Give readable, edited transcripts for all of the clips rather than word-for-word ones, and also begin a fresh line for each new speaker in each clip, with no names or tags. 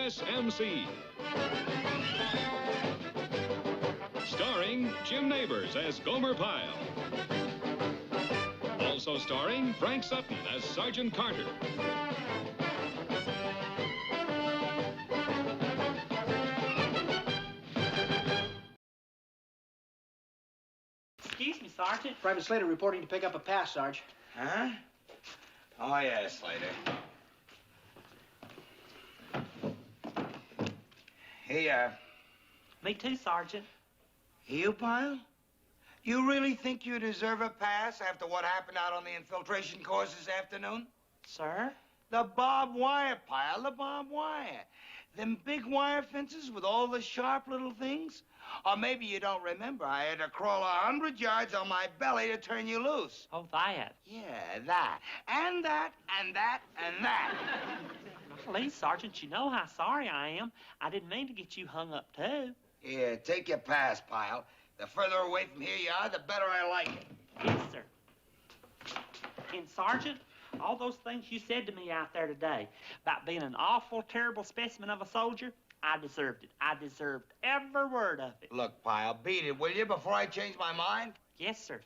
USMC. Starring Jim Neighbors as Gomer Pyle. Also starring Frank Sutton as Sergeant Carter.
Excuse me, Sergeant.
Private Slater reporting to pick up a pass, Sarge.
Huh? Oh, yeah, Slater. Here you are.
Me too, Sergeant.
You, Pyle? You really think you deserve a pass after what happened out on the infiltration course this afternoon?
Sir?
The barbed wire, Pyle, the barbed wire. Them big wire fences with all the sharp little things? Or maybe you don't remember, I had to crawl 100 yards on my belly to turn you loose.
Oh, that.
Yeah, that. And that, and that, and that.
Please, Sergeant, you know how sorry I am. I didn't mean to get you hung up, too.
Yeah, take your pass, Pyle. The further away from here you are, the better I like it.
Yes, sir. And, Sergeant, all those things you said to me out there today about being an awful, terrible specimen of a soldier, I deserved it. I deserved every word of it.
Look, Pyle, beat it, will you, before I change my mind?
Yes, sir.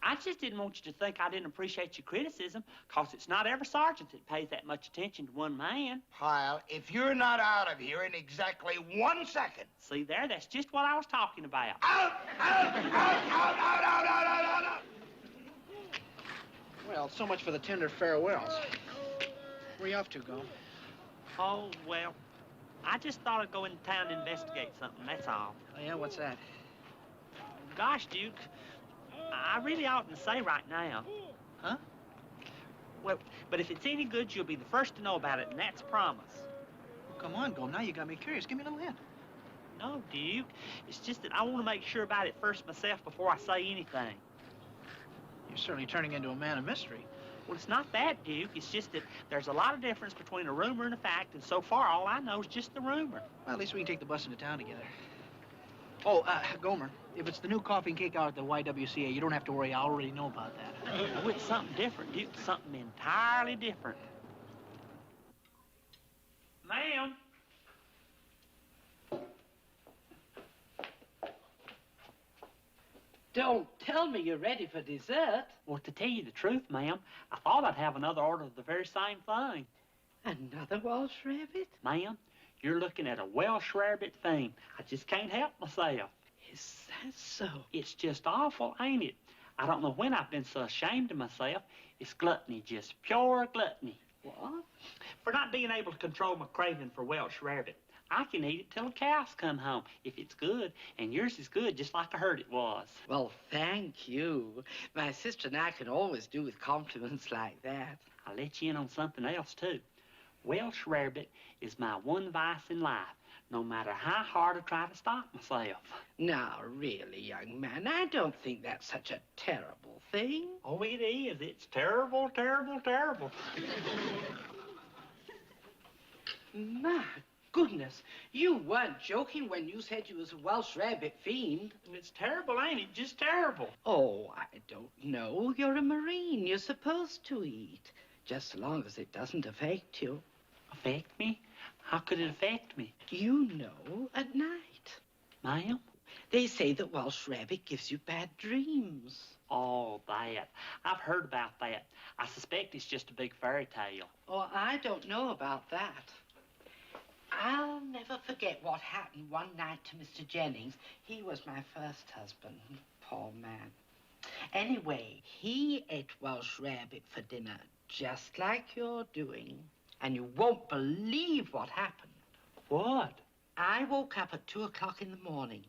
I just didn't want you to think I didn't appreciate your criticism, because it's not every sergeant that pays that much attention to one man.
Pyle, if you're not out of here in exactly 1 second.
See there, that's just what I was talking about.
Out, out, out, out, out, out, out, out, out.
Well, so much for the tender farewells. Where you off to, Go?
Oh, well, I just thought I'd go into town to investigate something, that's all.
Oh, yeah? What's that?
Gosh, Duke, I really oughtn't to say right now.
Huh?
Well, but if it's any good, you'll be the first to know about it, and that's a promise.
Well, come on, Go. Now you got me curious. Give me a little hint.
No, Duke. It's just that I want to make sure about it first myself before I say anything.
You're certainly turning into a man of mystery.
Well, it's not that, Duke. It's just that there's a lot of difference between a rumor and a fact, and so far, all I know is just the rumor.
Well, at least we can take the bus into town together. Oh, Gomer, if it's the new coffee and cake out at the YWCA, you don't have to worry. I already know about that.
Oh, it's something different, Duke. Something entirely different. Ma'am.
Don't tell me you're ready for dessert.
Well, to tell you the truth, ma'am, I thought I'd have another order of the very same thing.
Another Welsh rarebit?
Ma'am, you're looking at a Welsh rarebit thing. I just can't help myself.
Is that so?
It's just awful, ain't it? I don't know when I've been so ashamed of myself. It's gluttony, just pure gluttony.
What?
For not being able to control my craving for Welsh rarebit. I can eat it till the cows come home, if it's good, and yours is good, just like I heard it was.
Well, thank you. My sister and I can always do with compliments like that.
I'll let you in on something else, too. Welsh rarebit is my one vice in life, no matter how hard I try to stop myself.
Now, really, young man, I don't think that's such a terrible thing.
Oh, it is. It's terrible, terrible, terrible.
My goodness, you weren't joking when you said you was a Welsh rarebit fiend.
It's terrible, ain't it? Just terrible.
Oh, I don't know. You're a Marine. You're supposed to eat, just as long as it doesn't affect you.
Affect me? How could it affect me?
You know, at night.
Ma'am?
They say that Welsh rarebit gives you bad dreams.
Oh, that. I've heard about that. I suspect it's just a big fairy tale.
Oh, I don't know about that. I'll never forget what happened one night to Mr. Jennings. He was my first husband, poor man. Anyway, he ate Welsh rarebit for dinner, just like you're doing. And you won't believe what happened.
What?
I woke up at 2 o'clock in the morning.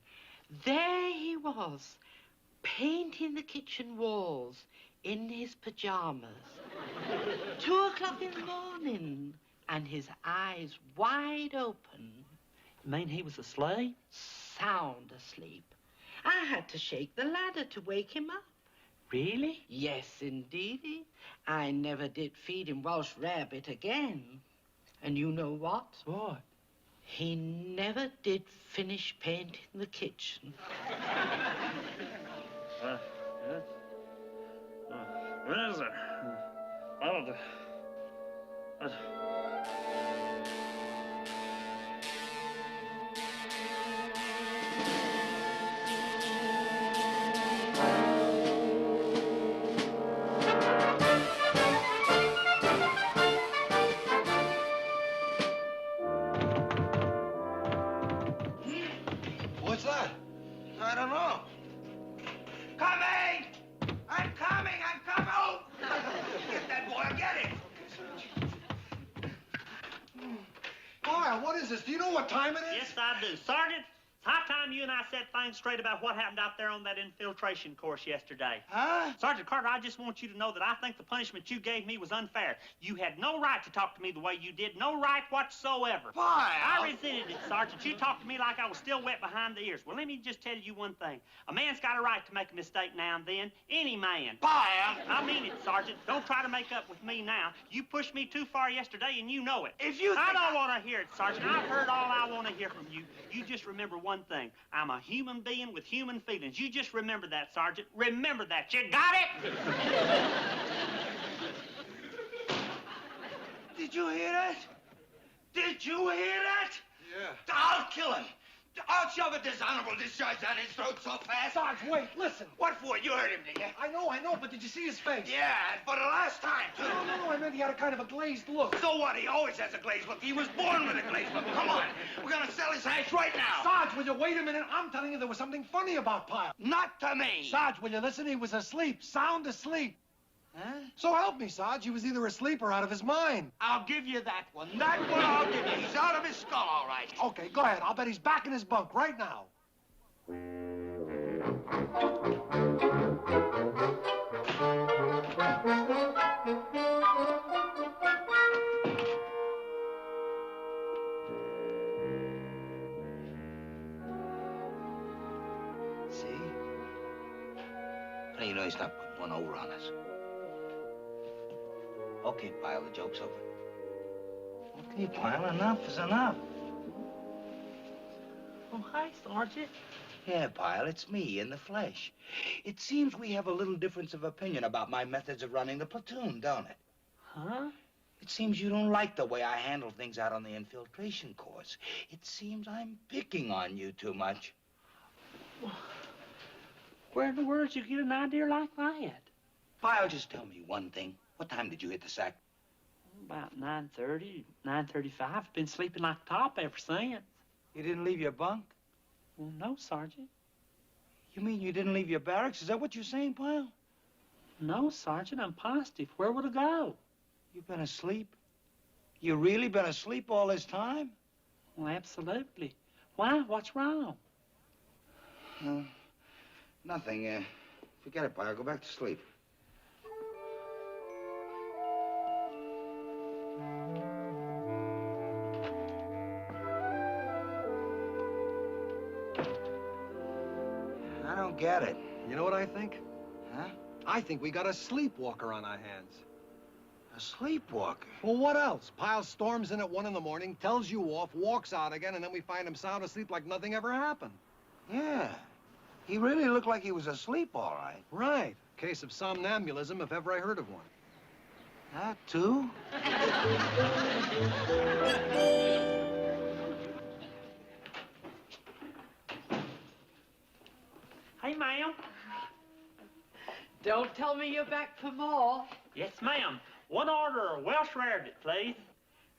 There he was, painting the kitchen walls in his pajamas. 2 o'clock in the morning. And his eyes wide open.
You mean he was asleep?
Sound asleep. I had to shake the ladder to wake him up.
Really?
Yes, indeedy. I never did feed him Welsh rarebit again. And you know what?
What?
He never did finish painting the kitchen.
Where is it?
I don't know. Coming! I'm coming! Oh! Get that boy, get him!
Pyle, what is this? Do you know what time it is?
Yes, I do. Sergeant, it's high time you and I set things straight about what happened out there on that infiltration course yesterday.
Huh?
Sergeant Carter, I just want you to know that I think the punishment you gave me was unfair. You had no right to talk to me the way you did, no right whatsoever.
Pyle!
I resented it, Sergeant. You talked to me like I was still wet behind the ears. Well, let me just tell you one thing. A man's got a right to make a mistake now and then. Any man.
Pyle!
I mean it, Sergeant. Don't try to make up with me now. You pushed me too far yesterday, and you know it.
If you
I
think
don't want to hear it, Sergeant. I've heard all I want to hear from you. You just remember one thing. I'm a human being with human feelings. You just remember that, Sergeant. Remember that. You got it?
Did you hear that? Did you hear that?
Yeah.
I'll kill him. I'll shove a dishonorable discharge down his throat so fast.
Sarge, wait, listen.
What for? You heard him, did you?
I know, but did you see his face?
Yeah, and for the last time, too.
No, I meant he had a kind of a glazed look.
So what? He always has a glazed look. He was born with a glazed look. Come on. We're gonna sell his hash right now.
Sarge, will you wait a minute? I'm telling you there was something funny about Pyle.
Not to me.
Sarge, will you listen? He was asleep, sound asleep.
Huh?
So help me, Sarge. He was either asleep or out of his mind.
I'll give you that one. That one I'll give you. He's out of his skull, all right.
Okay, go ahead. I'll bet he's back in his bunk right now.
See? How do you know he's not putting one over on us? Okay, Pyle, the joke's over. Okay, Pyle, enough is enough.
Oh, hi, Sergeant.
Yeah, Pyle, it's me in the flesh. It seems we have a little difference of opinion about my methods of running the platoon, don't it?
Huh?
It seems you don't like the way I handle things out on the infiltration course. It seems I'm picking on you too much.
Where in the world did you get an idea like that?
Pyle, just tell me one thing. What time did you hit the sack?
About 9:30, 9:35. I've been sleeping like a top ever since.
You didn't leave your bunk?
Well, no, Sergeant.
You mean you didn't leave your barracks? Is that what you're saying, Pyle?
No, Sergeant, I'm positive. Where would I go?
You've been asleep? You really been asleep all this time?
Well, absolutely. Why? What's wrong?
Nothing. Forget it, Pyle. Go back to sleep. I don't get it.
You know what I think?
Huh?
I think we got a sleepwalker on our hands.
A sleepwalker?
Well, what else? Pyle storms in at 1 in the morning, tells you off, walks out again, and then we find him sound asleep like nothing ever happened.
Yeah. He really looked like he was asleep, all right.
Right. Case of somnambulism, if ever I heard of one.
That, too?
Hey, ma'am.
Don't tell me you're back for more.
Yes, ma'am. One order of Welsh Rarebit, please.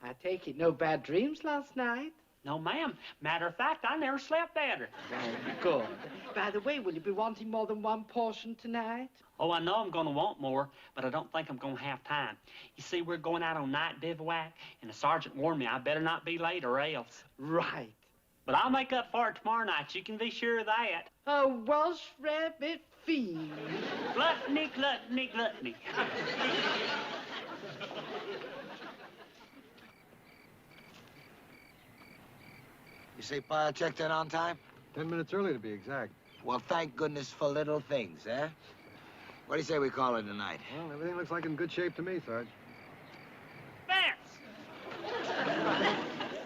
I take it no bad dreams last night.
No, ma'am. Matter of fact, I never slept better.
Very good. By the way, will you be wanting more than one portion tonight?
Oh, I know I'm going to want more, but I don't think I'm going to have time. You see, we're going out on night bivouac, and the sergeant warned me I better not be late or else.
Right.
But I'll make up for it tomorrow night. You can be sure of that.
A Welsh Rarebit Fiend.
Gluttony, gluttony, gluttony.
You say Pyle checked in on time?
10 minutes early, to be exact.
Well, thank goodness for little things, eh? What do you say we call it tonight?
Well, everything looks like in good shape to me, Sarge.
Vance!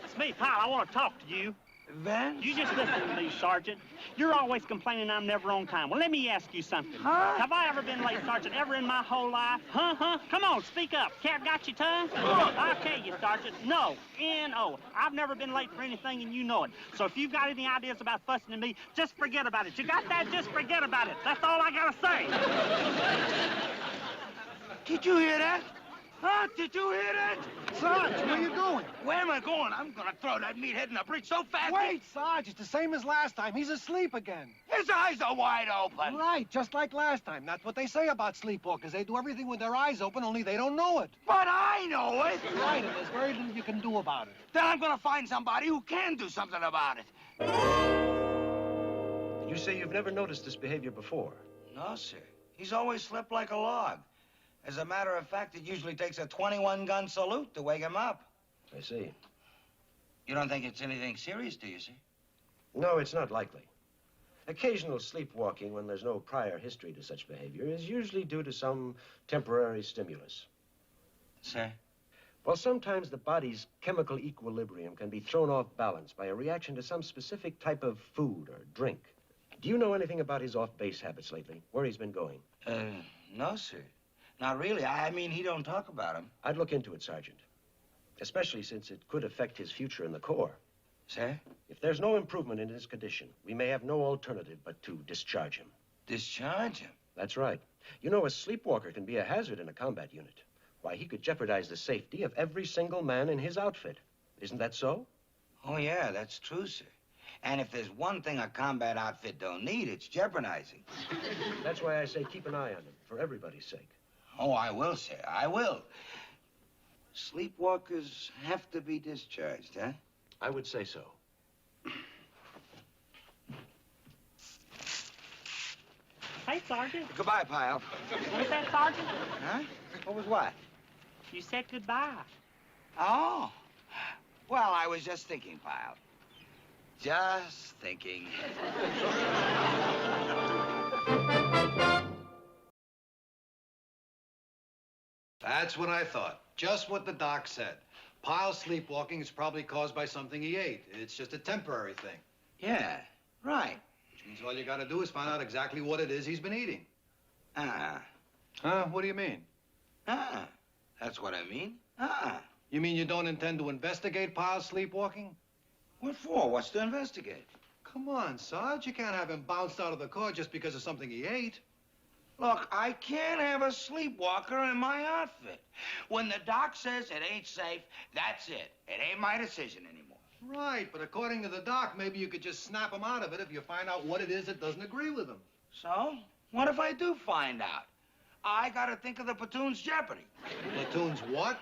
It's me, Pyle. I want to talk to you.
Vance?
You just listen to me, Sergeant. You're always complaining I'm never on time. Well, let me ask you something.
Huh?
Have I ever been late, Sergeant, ever in my whole life? Huh? Come on, speak up. Cat got your tongue? I'll tell you, Sergeant. No. N-O. I've never been late for anything, and you know it. So if you've got any ideas about fussing at me, just forget about it. You got that? Just forget about it. That's all I gotta say.
Did you hear that? Huh? Did you hear that?
Sarge, where you going?
Where am I going? I'm gonna throw that meathead in the bridge so fast.
Wait, Sarge, it's the same as last time. He's asleep again.
His eyes are wide open.
Right, just like last time. That's what they say about sleepwalkers. They do everything with their eyes open, only they don't know it.
But I know it.
Right, and there's very little you can do about it.
Then I'm gonna find somebody who can do something about it.
You say you've never noticed this behavior before?
No, sir. He's always slept like a log. As a matter of fact, it usually takes a 21-gun salute to wake him up.
I see.
You don't think it's anything serious, do you, sir?
No, it's not likely. Occasional sleepwalking when there's no prior history to such behavior is usually due to some temporary stimulus.
Sir?
Well, sometimes the body's chemical equilibrium can be thrown off balance by a reaction to some specific type of food or drink. Do you know anything about his off-base habits lately? Where he's been going?
No, sir. Not really. I mean, he don't talk about him.
I'd look into it, Sergeant. Especially since it could affect his future in the Corps.
Sir?
If there's no improvement in his condition, we may have no alternative but to discharge him.
Discharge him?
That's right. You know, a sleepwalker can be a hazard in a combat unit. Why, he could jeopardize the safety of every single man in his outfit. Isn't that so?
Oh, yeah, that's true, sir. And if there's one thing a combat outfit don't need, it's jeopardizing.
That's why I say keep an eye on him, for everybody's sake.
Oh, I will, sir. I will. Sleepwalkers have to be discharged, huh?
I would say so.
Hey, Sergeant.
Goodbye, Pyle.
What was that, Sergeant?
Huh? What was what?
You said goodbye.
Oh. Well, I was just thinking, Pyle. Just thinking.
That's what I thought. Just what the doc said. Pyle's sleepwalking is probably caused by something he ate. It's just a temporary thing.
Yeah, right.
Which means all you gotta do is find out exactly what it is he's been eating.
Uh-uh.
Huh? What do you mean?
Uh-uh. That's what I mean. Uh-uh.
You mean you don't intend to investigate Pyle's sleepwalking?
What for? What's to investigate?
Come on, Sarge. You can't have him bounced out of the Corps just because of something he ate.
Look, I can't have a sleepwalker in my outfit. When the doc says it ain't safe, that's it. It ain't my decision anymore.
Right, but according to the doc, maybe you could just snap him out of it if you find out what it is that doesn't agree with him.
So, what if I do find out? I gotta think of the platoon's jeopardy.
Platoon's what?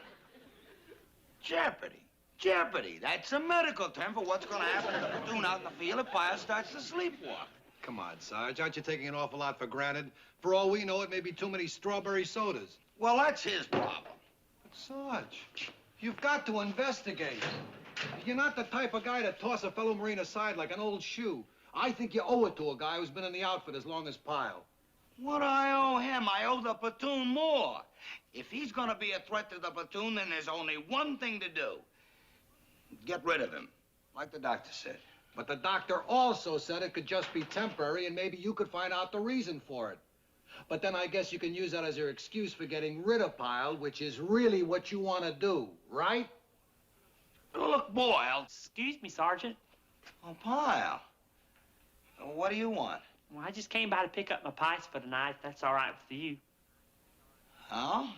Jeopardy. Jeopardy. That's a medical term for what's gonna happen to the platoon out in the field if Pyle starts to sleepwalk.
Come on, Sarge. Aren't you taking an awful lot for granted? For all we know, it may be too many strawberry sodas.
Well, that's his problem.
But, Sarge, you've got to investigate. You're not the type of guy to toss a fellow Marine aside like an old shoe. I think you owe it to a guy who's been in the outfit as long as Pyle.
What do I owe him? I owe the platoon more. If he's gonna be a threat to the platoon, then there's only one thing to do. Get rid of him, like the doctor said.
But the doctor also said it could just be temporary, and maybe you could find out the reason for it. But then I guess you can use that as your excuse for getting rid of Pyle, which is really what you want to do, right?
Look, Boyle.
Excuse me, Sergeant.
Oh, Pyle. What do you want?
Well, I just came by to pick up my pipes for tonight, if that's all right with you.
Oh?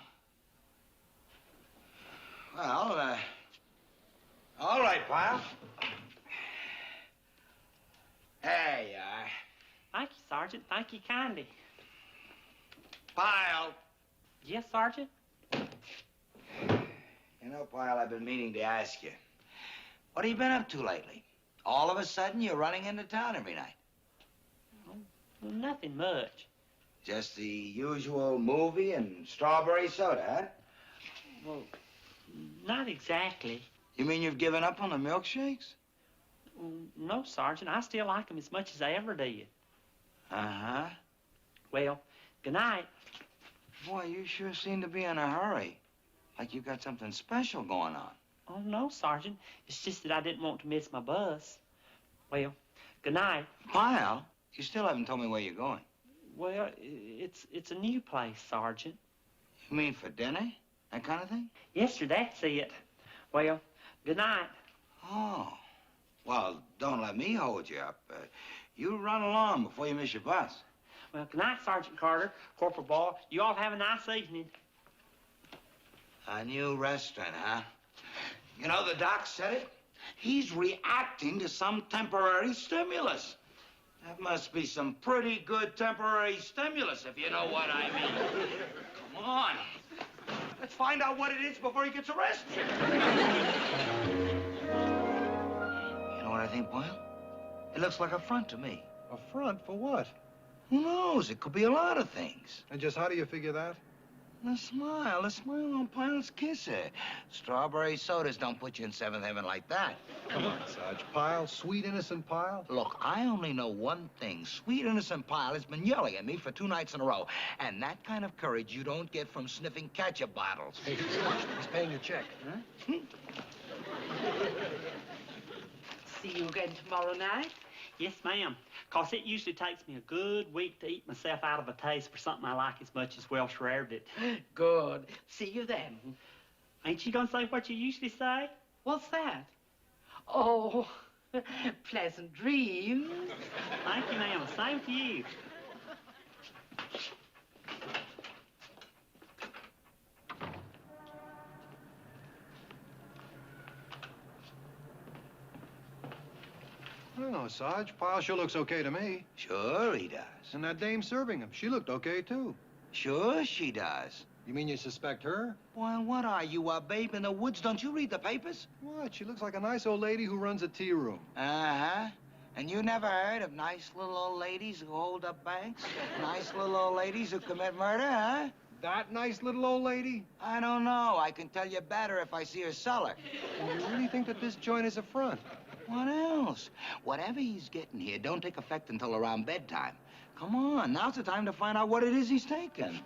Well, all right, Pyle. There you are.
Thank you, Sergeant. Thank you kindly.
Pyle.
Yes, Sergeant?
You know, Pyle, I've been meaning to ask you. What have you been up to lately? All of a sudden, you're running into town every night.
Well, nothing much.
Just the usual movie and strawberry soda, huh?
Well, not exactly.
You mean you've given up on the milkshakes?
Well, no, Sergeant. I still like them as much as I ever did.
Uh-huh.
Well, good night.
Boy, you sure seem to be in a hurry. Like you got something special going on.
Oh, no, Sergeant. It's just that I didn't want to miss my bus. Well, good night.
Pyle, you still haven't told me where you're going.
Well, it's a new place, Sergeant.
You mean for dinner? That kind of thing?
Yes, sir, that's it. Well, good night.
Oh. Well, don't let me hold you up. You run along before you miss your bus.
Well, good night, Sergeant Carter, Corporal Ball. You all have a nice evening.
A new restaurant, huh? You know, the doc said it. He's reacting to some temporary stimulus. That must be some pretty good temporary stimulus, if you know what I mean. Come on. Let's find out what it is before he gets arrested. You know what I think, Pyle? It looks like a front to me.
A front for what?
Who knows? It could be a lot of things.
And just how do you figure that?
The smile on Pyle's kisser. Strawberry sodas don't put you in seventh heaven like that.
Come on, Sarge. Pyle, sweet, innocent Pyle.
Look, I only know one thing. Sweet, innocent Pyle has been yelling at me for 2 nights in a row. And that kind of courage you don't get from sniffing ketchup bottles.
Hey, Sarge, he's paying your check.
Huh?
See you again tomorrow night?
Yes, ma'am. 'Cause it usually takes me a good week to eat myself out of a taste for something I like as much as Welsh Rarebit.
Good. See you then.
Ain't you gonna say what you usually say?
What's that? Oh, pleasant dreams.
Thank you, ma'am. Same to you.
I don't know, Sarge. Pyle sure looks okay to me.
Sure he does.
And that dame serving him, she looked okay, too.
Sure she does.
You mean you suspect her?
Boy, what are you, a babe in the woods? Don't you read the papers?
What? She looks like a nice old lady who runs a tea room.
Uh-huh. And you never heard of nice little old ladies who hold up banks? Nice little old ladies who commit murder, huh?
That nice little old lady?
I don't know. I can tell you better if I see her sell her.
And you really think that this joint is a front?
What else? Whatever he's getting here don't take effect until around bedtime. Come on, now's the time to find out what it is he's taking.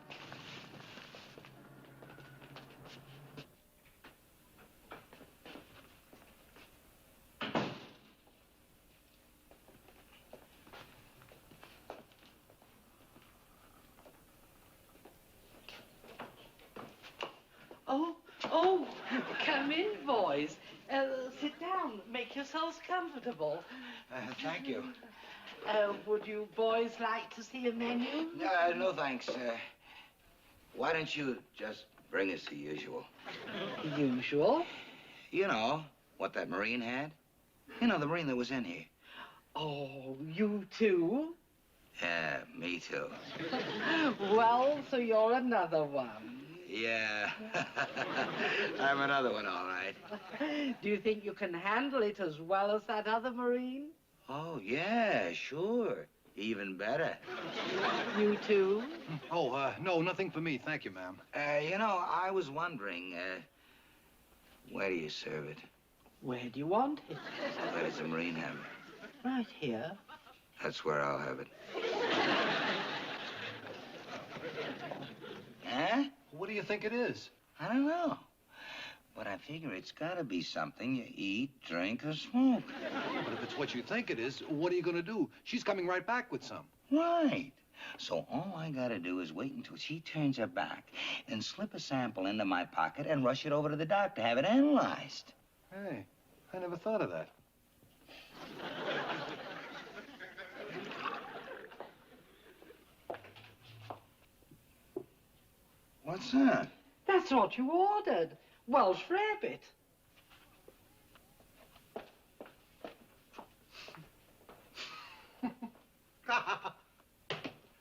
Oh, come in, boys. Sit down. Make yourselves comfortable.
Thank you.
Would you boys like to see a menu?
No, thanks. Why don't you just bring us the usual?
Usual?
You know, what that Marine had? You know, the Marine that was in here.
Oh, you too?
Yeah, me too.
Well, so you're another one.
Yeah. I'm another one, all right.
Do you think you can handle it as well as that other Marine?
Oh, yeah, sure. Even better.
You too?
Oh, no, nothing for me. Thank you, ma'am.
You know, I was wondering, where do you serve it?
Where do you want it?
Where does the Marine have it?
Right here.
That's where I'll have it. Huh?
What do you think it is?
I don't know. But I figure it's gotta be something you eat, drink, or smoke.
But if it's what you think it is, what are you gonna do? She's coming right back with some.
Right. So all I gotta do is wait until she turns her back and slip a sample into my pocket and rush it over to the doc to have it analyzed.
Hey, I never thought of that.
What's that?
That's what you ordered. Welsh Rarebit.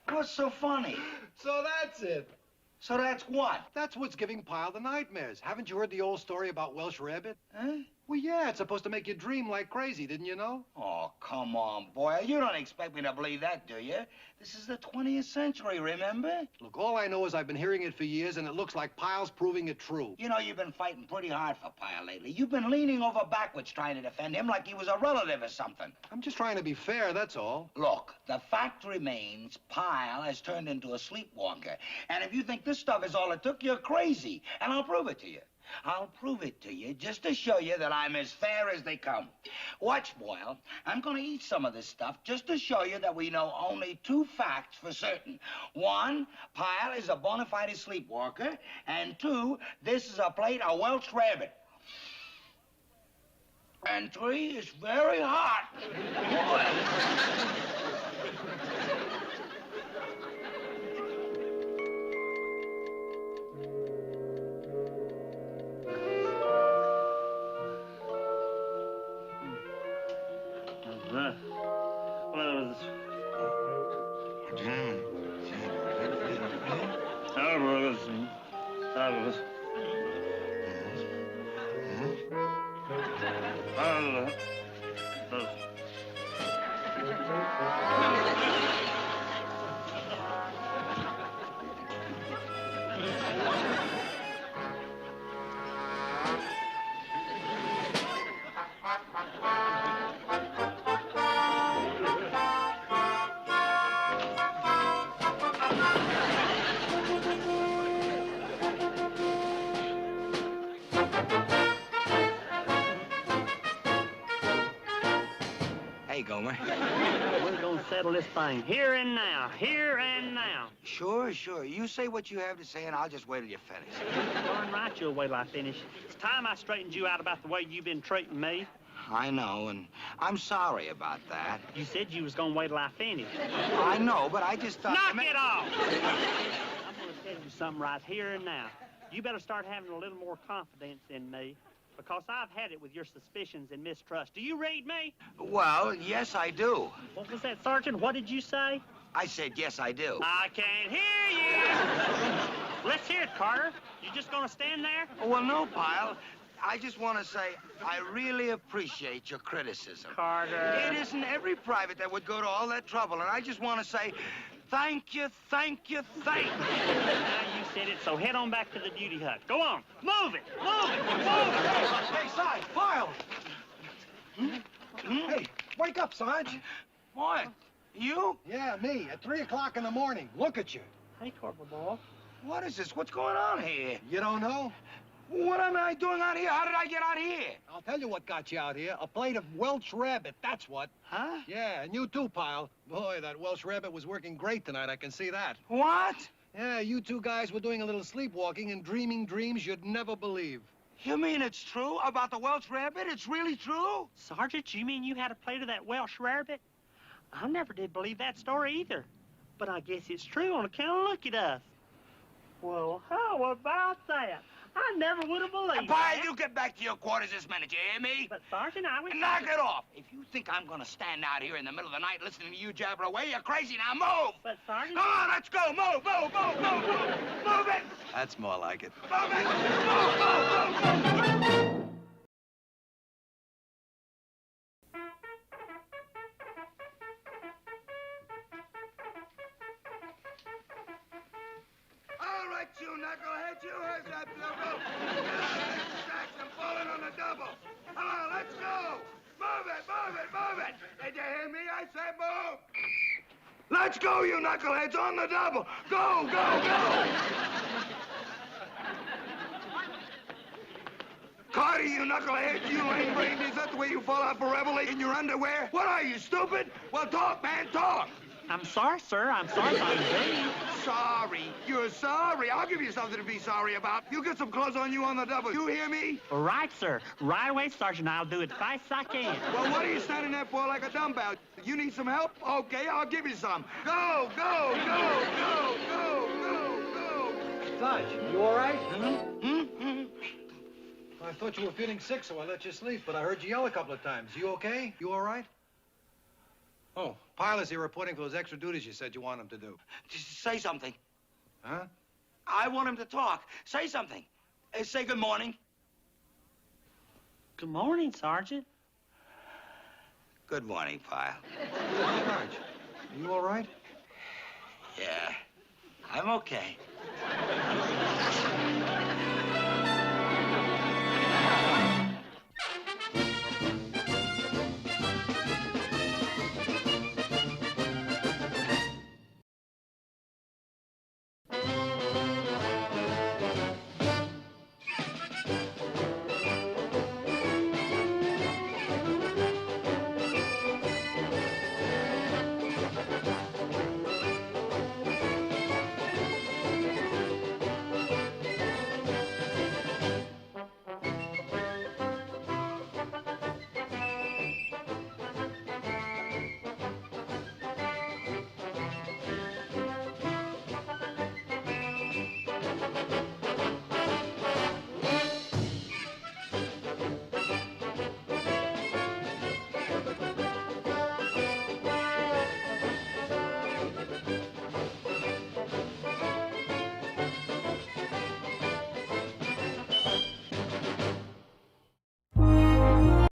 What's so funny?
So that's it.
So that's what?
That's what's giving Pyle the nightmares. Haven't you heard the old story about Welsh Rarebit?
Huh?
Well, yeah, it's supposed to make you dream like crazy, didn't you know?
Oh, come on, boy. You don't expect me to believe that, do you? This is the 20th century, remember?
Look, all I know is I've been hearing it for years, and it looks like Pyle's proving it true.
You know, you've been fighting pretty hard for Pyle lately. You've been leaning over backwards trying to defend him like he was a relative or something.
I'm just trying to be fair, that's all.
Look, the fact remains Pyle has turned into a sleepwalker. And if you think this stuff is all it took, you're crazy. And I'll prove it to you. I'll prove it to you just to show you that I'm as fair as they come. Watch, Boyle. I'm going to eat some of this stuff just to show you that we know only 2 facts for certain. 1, Pyle is a bona fide sleepwalker. And 2, this is a plate of Welsh Rarebit. And 3, it's very hot. Hey, Gomer.
We're gonna settle this thing here and now. Here and now.
Sure, sure. You say what you have to say, and I'll just wait till you finish.
Darn right you'll wait till I finish. It's time I straightened you out about the way you've been treating me.
I know, and I'm sorry about that.
You said you was gonna wait till I finish.
I know, but I just thought...
Knock it off! I'm gonna tell you something right here and now. You better start having a little more confidence in me, because I've had it with your suspicions and mistrust. Do you read me?
Well, yes, I do.
What was that, Sergeant? What did you say?
I said yes, I do.
I can't hear you! Let's hear it, Carter. You just gonna stand there?
Well, no, Pyle. I just want to say I really appreciate your criticism.
Carter.
It isn't every private that would go to all that trouble, and I just want to say thank you, thank you, thank you.
Now you said it, so head on back to the duty hut. Go on. Move it. Move it. Move it.
Hey, Sarge, Pyle! Hey, wake up, Sarge.
What? You?
Yeah, me, at 3 o'clock in the morning. Look at you.
Hey, Corporal Ball.
What is this? What's going on here?
You don't know?
What am I doing out here? How did I get out here?
I'll tell you what got you out here. A plate of Welsh Rarebit, that's what.
Huh?
Yeah, and you too, Pyle. Boy, that Welsh Rarebit was working great tonight, I can see that.
What?
Yeah, you two guys were doing a little sleepwalking and dreaming dreams you'd never believe.
You mean it's true about the Welsh Rarebit? It's really true?
Sergeant, you mean you had a plate of that Welsh Rarebit? I never did believe that story either. But I guess it's true on account of look at us. Well, how about that? I never would have believed
Pyle,
that.
you get back to your quarters this minute, you hear me?
But, Sergeant, I was...
Knock it off. If you think I'm going to stand out here in the middle of the night listening to you jabber away, you're crazy. Now move!
But, Sergeant...
Come on, let's go. Move, move, move, move, move. Move it!
That's more like it.
Move it! Move, move, move, move. All right, you knucklehead, you heard that double. I'm falling on the double. Come on, let's go. Move it, move it, move it. Did you hear me? I said move. Let's go, you knuckleheads, on the double. Go, go, go. Carter, you knucklehead, you lame brain. Is that the way you fall out for reveling in your underwear? What are you, stupid? Well, talk, man, talk.
I'm sorry, sir. I'm sorry about it.
Sorry. You're sorry. I'll give you something to be sorry about. You get some clothes on you on the double. You hear me?
Right, sir. Right away, Sergeant. I'll do it fast as I can.
Well, what are you standing there for like a dumbbell? You need some help? Okay, I'll give you some. Go, go, go, go, go, go, go.
Sarge, you all right?
Hmm?
I thought you were feeling sick, so I let you sleep, but I heard you yell a couple of times. You okay? You all right? Oh, Pyle is here reporting for those extra duties you said you want him to do.
Just say something.
Huh?
I want him to talk. Say something. Say good morning.
Good morning, Sergeant.
Good morning, Pyle.
Sarge, you all right?
Yeah, I'm okay.